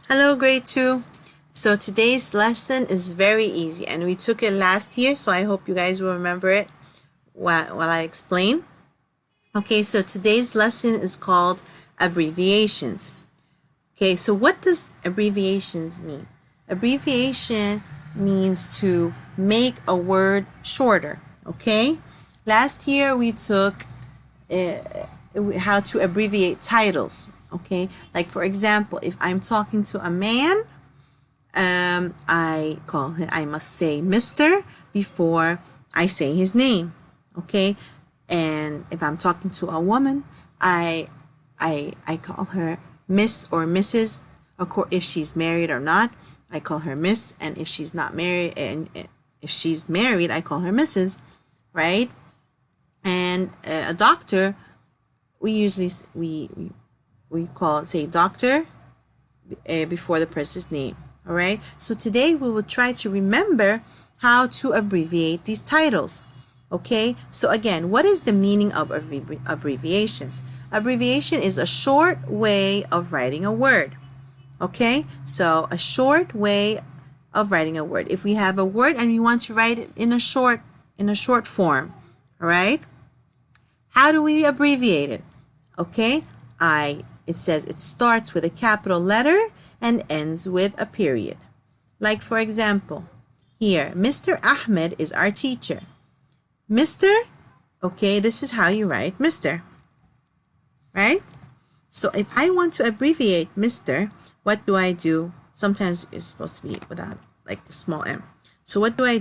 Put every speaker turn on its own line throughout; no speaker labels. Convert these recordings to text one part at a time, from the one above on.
Hello, grade 2. So today's lesson is very easy and we took it last year, so I hope you guys will remember it while I explain. Okay, so today's lesson is called abbreviations. Okay, so what does abbreviations mean? Abbreviation means to make a word shorter, okay? Last year we took how to abbreviate titles, okay? Like for example, if I'm talking to a man, I must say Mr. before I say his name, okay? And if I'm talking to a woman, I call her Miss or Mrs. If she's married or not, I call her Miss, and if she's not married, and if she's married, I call her Mrs. Right? And a doctor, we usually we say doctor before the person's name. All right. So today we will try to remember how to abbreviate these titles. Okay. So again, what is the meaning of abbreviations? Abbreviation is a short way of writing a word. Okay. So a short way of writing a word. If we have a word and we want to write it in a short form, all right? How do we abbreviate it? Okay. It says it starts with a capital letter and ends with a period. Like for example, here, Mr. Ahmed is our teacher. Mr. Okay, this is how you write Mr. Right? So if I want to abbreviate Mr., what do I do? Sometimes it's supposed to be without like a small m. So what do? I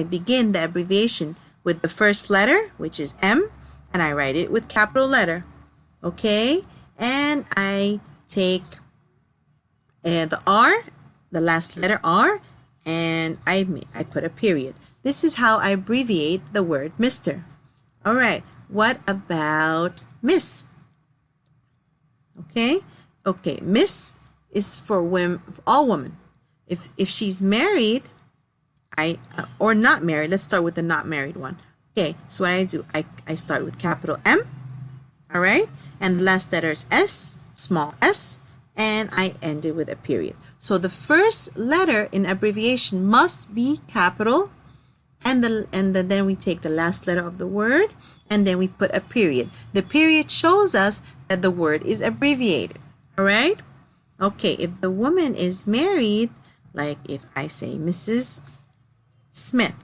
begin the abbreviation with the first letter, which is M, and I write it with capital letter. Okay? And I take the R, the last letter R, and I put a period. This is how I abbreviate the word Mr. All right. What about Miss? Okay? Okay, Miss is for all women. If she's married, or not married, let's start with the not married one. Okay, so what I do, I start with capital M, all right? And the last letter is S, small s, and I end it with a period. So the first letter in abbreviation must be capital, and then we take the last letter of the word, and then we put a period. The period shows us that the word is abbreviated, all right? Okay, if the woman is married, like if I say Mrs. Smith,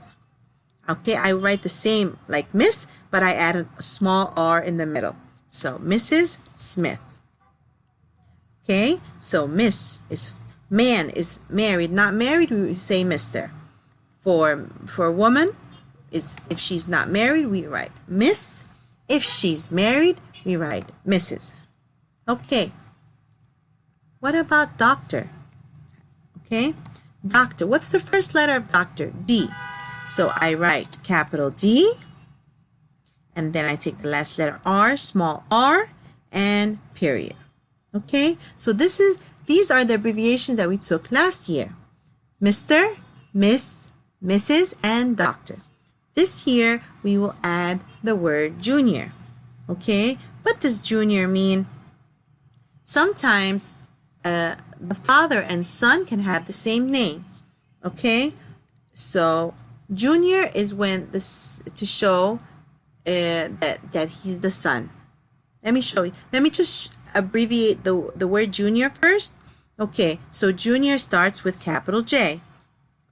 okay, I write the same like Miss, but I add a small r in the middle. So Mrs. Smith. Okay, so Miss is man is married, not married, we say Mr. For a woman, it's if she's not married, we write Miss. If she's married, we write Mrs. Okay. What about doctor? Okay, doctor. What's the first letter of doctor? D. So I write capital D, and then I take the last letter R, small r, and period. Okay, so these are the abbreviations that we took last year. Mr., Miss, Mrs., and doctor. This year, we will add the word junior. Okay, what does junior mean? Sometimes the father and son can have the same name. Okay, so junior is when to show that he's the son. Let me show you. Let me just abbreviate the word junior first. Okay, so junior starts with capital J.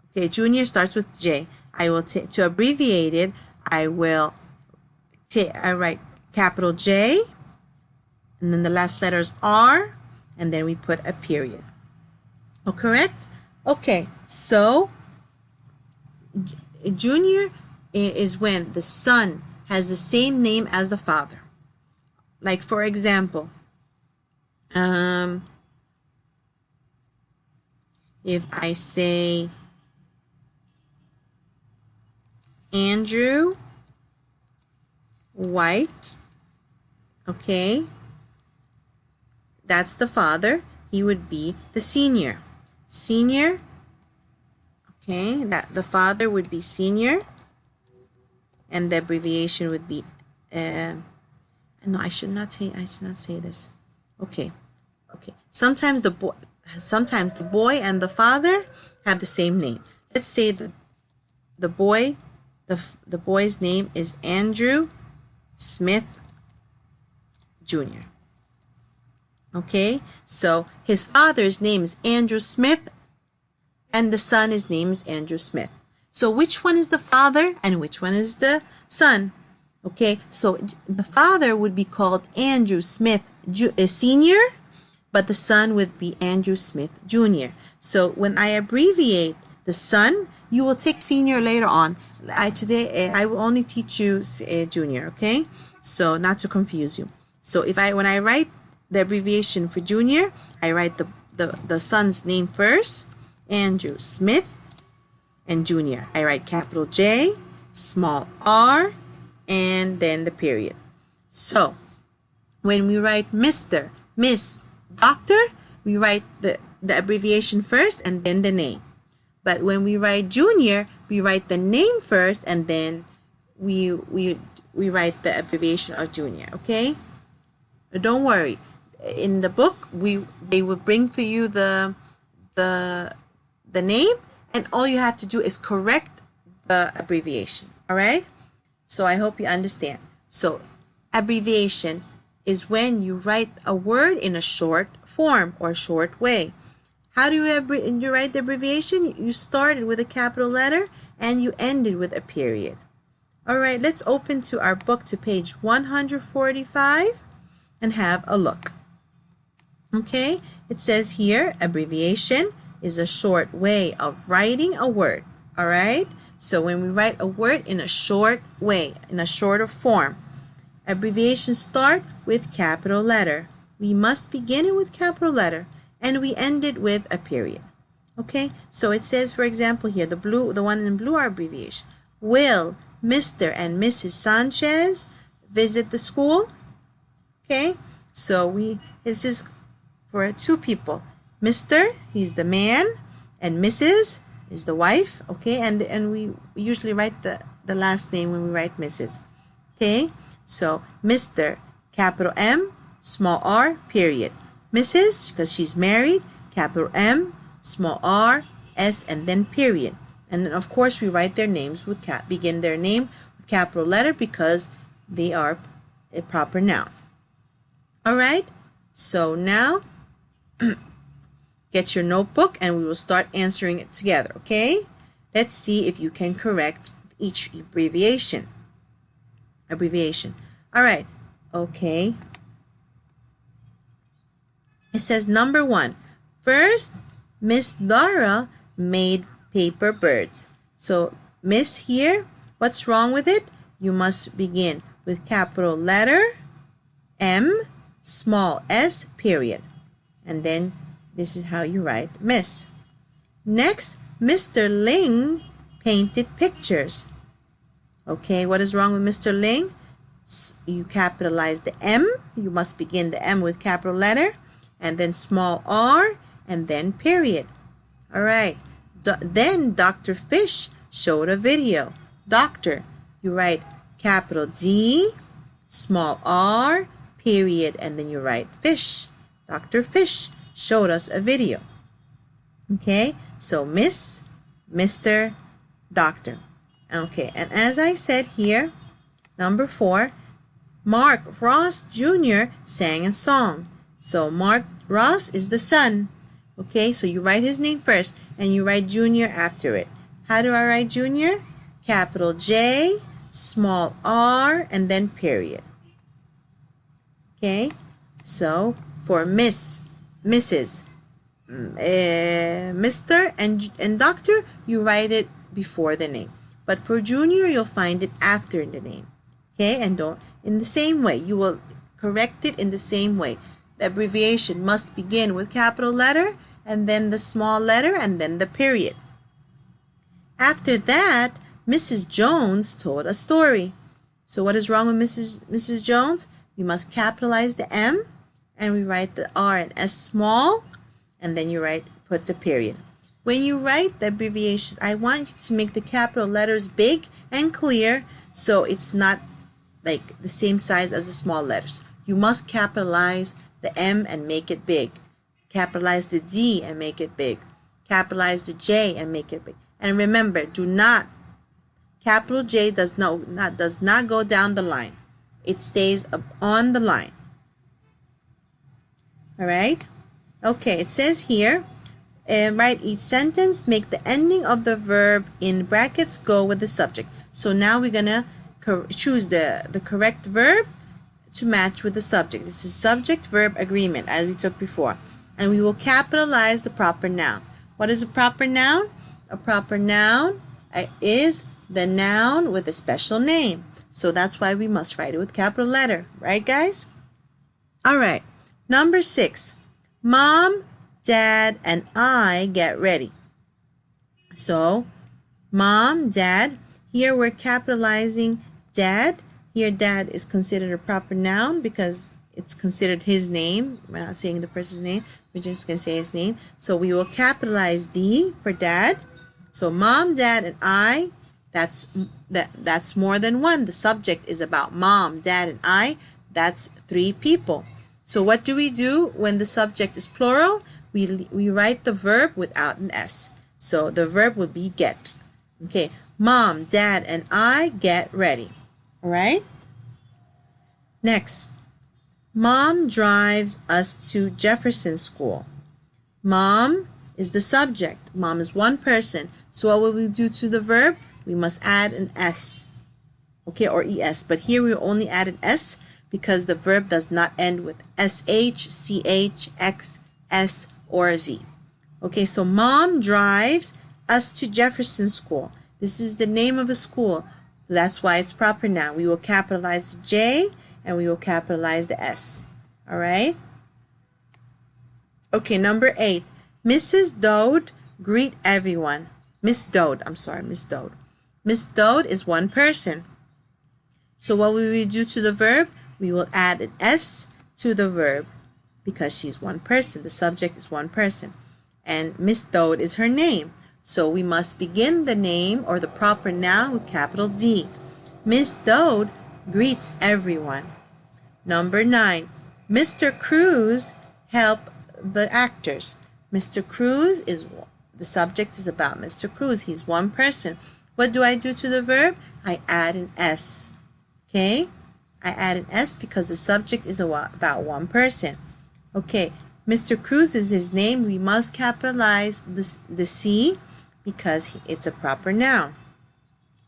Okay, junior starts with J. I will to abbreviate it. I write capital J, and then the last letter is R, and then we put a period. Oh, correct? Okay, so junior is when the son has the same name as the father. Like for example, if I say Andrew White, okay, that's the father. He would be the senior. Senior, okay, that the father would be senior, and the abbreviation would be no, I should not say this. Okay, Sometimes the boy and the father have the same name. Let's say the boy's name is Andrew Smith Jr. Okay, so his father's name is Andrew Smith and the son's name is Andrew Smith. So which one is the father and which one is the son? Okay, so the father would be called Andrew Smith Sr., but the son would be Andrew Smith Jr. So when I abbreviate the son, you will take senior later on. Today I will only teach you junior, okay? So not to confuse you. So when I write the abbreviation for junior, I write the son's name first, Andrew Smith, and junior. I write capital J, small r, and then the period. So when we write Mr., Miss, Doctor, we write the abbreviation first and then the name. But when we write junior, we write the name first and then we write the abbreviation of junior, okay? Don't worry. In the book, they will bring for you the name, and all you have to do is correct the abbreviation, all right? So I hope you understand. So abbreviation is when you write a word in a short form or short way. How do you write the abbreviation? You started with a capital letter and you ended with a period. All right, let's open to our book to page 145 and have a look. Okay, it says here, abbreviation is a short way of writing a word. All right, so when we write a word in a short way, in a shorter form, abbreviations start with capital letter. We must begin it with capital letter and we end it with a period. Okay, so it says, for example, here, the one in blue are abbreviation. Will Mr. and Mrs. Sanchez visit the school? Okay, so this is for two people. Mr., he's the man, and Mrs. is the wife. Okay, and we usually write the last name when we write Mrs. Okay, so Mr., capital M, small r, period. Mrs., because she's married, capital M, small r, s, and then period. And then of course we write their names with begin their name with capital letter because they are proper nouns. All right, so now get your notebook and we will start answering it together, okay? Let's see if you can correct each abbreviation. All right, okay. It says number 1. First, Miss Dara made paper birds. So Miss here, what's wrong with it? You must begin with capital letter M, small s, period. And then this is how you write Miss. Next, Mr. Ling painted pictures. Okay, what is wrong with Mr. Ling? You capitalize the M. You must begin the M with capital letter and then small r and then period. All right. Then Dr. Fish showed a video. Doctor, you write capital D, small r, period, and then you write fish. Dr. Fish showed us a video. Okay, so Miss, Mr., Doctor. Okay, and as I said here, number 4, Mark Ross Jr. sang a song. So Mark Ross is the son. Okay, so you write his name first and you write Junior after it. How do I write Junior? Capital J, small r, and then period. Okay, so for Miss, Mrs., Mr. and Doctor, you write it before the name. But for Junior, you'll find it after the name. Okay, and in the same way, you will correct it in the same way. The abbreviation must begin with capital letter and then the small letter and then the period. After that, Mrs. Jones told a story. So what is wrong with Mrs. Jones? We must capitalize the M and we write the R and S small and then you put the period. When you write the abbreviations, I want you to make the capital letters big and clear so it's not like the same size as the small letters. You must capitalize the M and make it big. Capitalize the D and make it big. Capitalize the J and make it big. And remember, do not, capital J does not go down the line. It stays up on the line. All right? Okay, it says here, write each sentence, make the ending of the verb in brackets go with the subject. So now we're going to choose the correct verb to match with the subject. This is subject-verb agreement, as we took before. And we will capitalize the proper noun. What is a proper noun? A proper noun is the noun with a special name. So that's why we must write it with capital letter. Right, guys? All right. Number 6. Mom, Dad, and I get ready. So, Mom, Dad. Here we're capitalizing Dad. Here, Dad is considered a proper noun because it's considered his name. We're not saying the person's name. We're just going to say his name. So we will capitalize D for Dad. So Mom, Dad, and I, that's more than one. The subject is about Mom, Dad, and I. That's 3 people. So what do we do when the subject is plural? We write the verb without an S. So the verb would be get. Okay, Mom, Dad, and I get ready. All right? Next, Mom drives us to Jefferson School. Mom is the subject. Mom is one person. So what will we do to the verb? We must add an S. Okay, or ES. But here we only add an S because the verb does not end with SH, CH, X, S, or Z. Okay, so Mom drives us to Jefferson School. This is the name of a school. That's why it's proper noun. We will capitalize the J and we will capitalize the S. All right? Okay, number 8. Mrs. Dode greet everyone. Miss Dode is one person. So what will we do to the verb? We will add an S to the verb because she's one person. The subject is one person. And Miss Dode is her name. So we must begin the name or the proper noun with capital D. Miss Dode greets everyone. Number 9. Mr. Cruz help the actors. Mr. Cruz is, the subject is about Mr. Cruz. He's one person. What do I do to the verb? I add an S. Okay? I add an S because the subject is about one person. Okay, Mr. Cruz is his name. We must capitalize the C because it's a proper noun.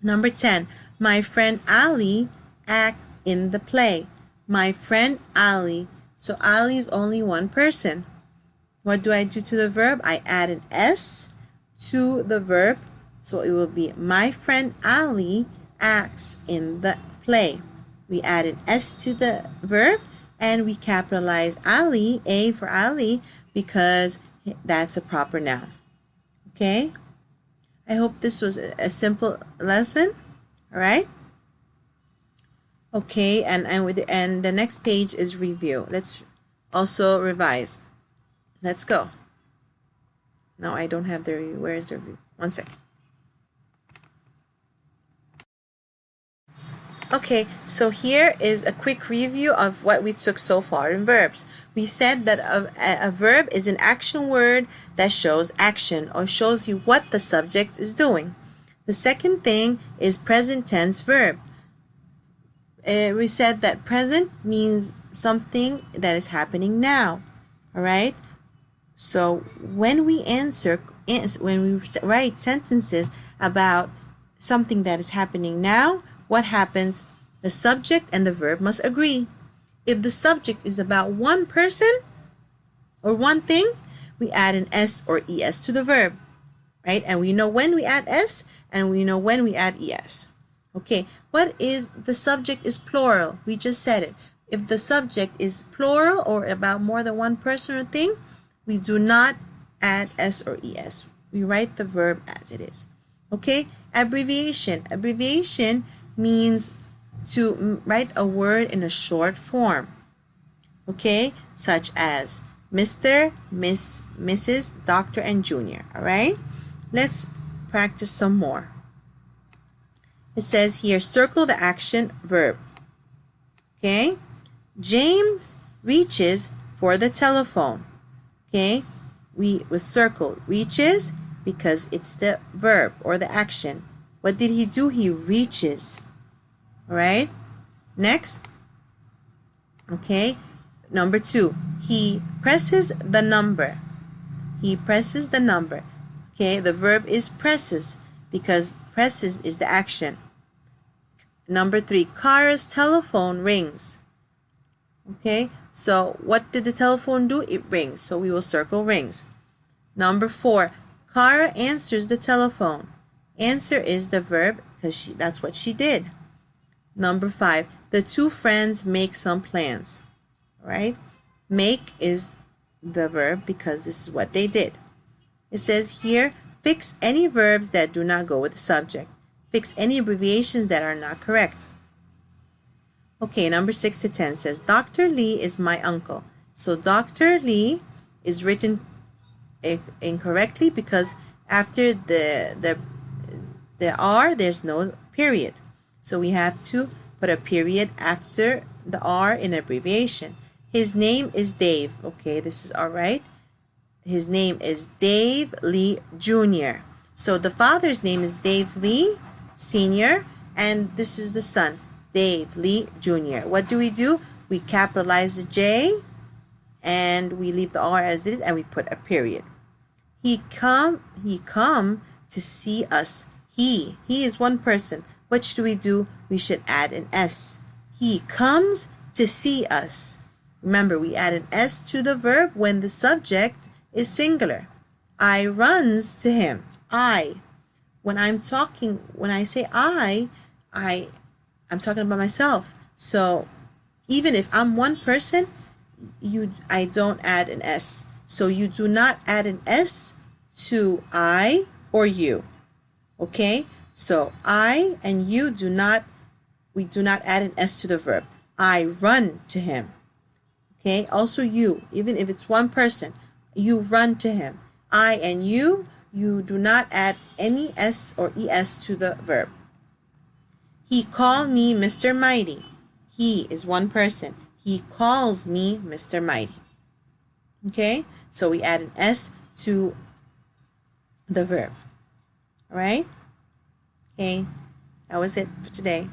Number 10. My friend Ali act in the play. My friend Ali. So Ali is only one person. What do I do to the verb? I add an S to the verb. So it will be my friend Ali acts in the play. We add an S to the verb and we capitalize Ali, A for Ali, because that's a proper noun. Okay? I hope this was a simple lesson. All right? Okay, and the next page is review. Let's also revise. Let's go. No, I don't have the review. Where is the review? One second. Okay, so here is a quick review of what we took so far in verbs. We said that a verb is an action word that shows action or shows you what the subject is doing. The second thing is present tense verb. We said that present means something that is happening now. All right? So when we write sentences about something that is happening now, what happens? The subject and the verb must agree. If the subject is about one person or one thing, we add an S or ES to the verb, right? And we know when we add S and we know when we add ES. Okay, what if the subject is plural? We just said it. If the subject is plural or about more than one person or thing, we do not add S or ES. We write the verb as it is. Okay, abbreviation. Abbreviation means to write a word in a short form. Okay, such as Mr., Miss, Mrs., Dr., and Junior. All right, let's practice some more. It says here, circle the action verb. Okay, James reaches for the telephone. Okay, we was circled. Reaches because it's the verb or the action. What did he do? He reaches. All right. Next. Okay. Number 2. He presses the number. He presses the number. Okay. The verb is presses because presses is the action. Number 3. Kara's telephone rings. Okay. So what did the telephone do? It rings. So we will circle rings. Number 4. Kara answers the telephone. Answer is the verb because that's what she did. Number 5. The two friends make some plans. All right. Make is the verb because this is what they did. It says here, fix any verbs that do not go with the subject. Fix any abbreviations that are not correct. Okay, number 6 to 10 says, Dr. Lee is my uncle. So Dr. Lee is written incorrectly because after the R, there's no period. So we have to put a period after the R in abbreviation. His name is Dave. Okay, this is all right. His name is Dave Lee Jr. So the father's name is Dave Lee Sr. and this is the son, Dave Lee Jr. What do? We capitalize the J and we leave the R as it is and we put a period. He come to see us. He is one person. What should we do? We should add an S. He comes to see us. Remember, we add an S to the verb when the subject is singular. I runs to him. I. When I say I'm talking about myself. So even if I'm one person, I don't add an S. So you do not add an S to I or you. Okay? So I and you we do not add an S to the verb. I run to him. Okay? Also you, even if it's one person, you run to him. I and you do not add any S or ES to the verb. He called me Mr. Mighty. He is one person. He calls me Mr. Mighty. Okay? So we add an S to the verb. All right? Okay, that was it for today.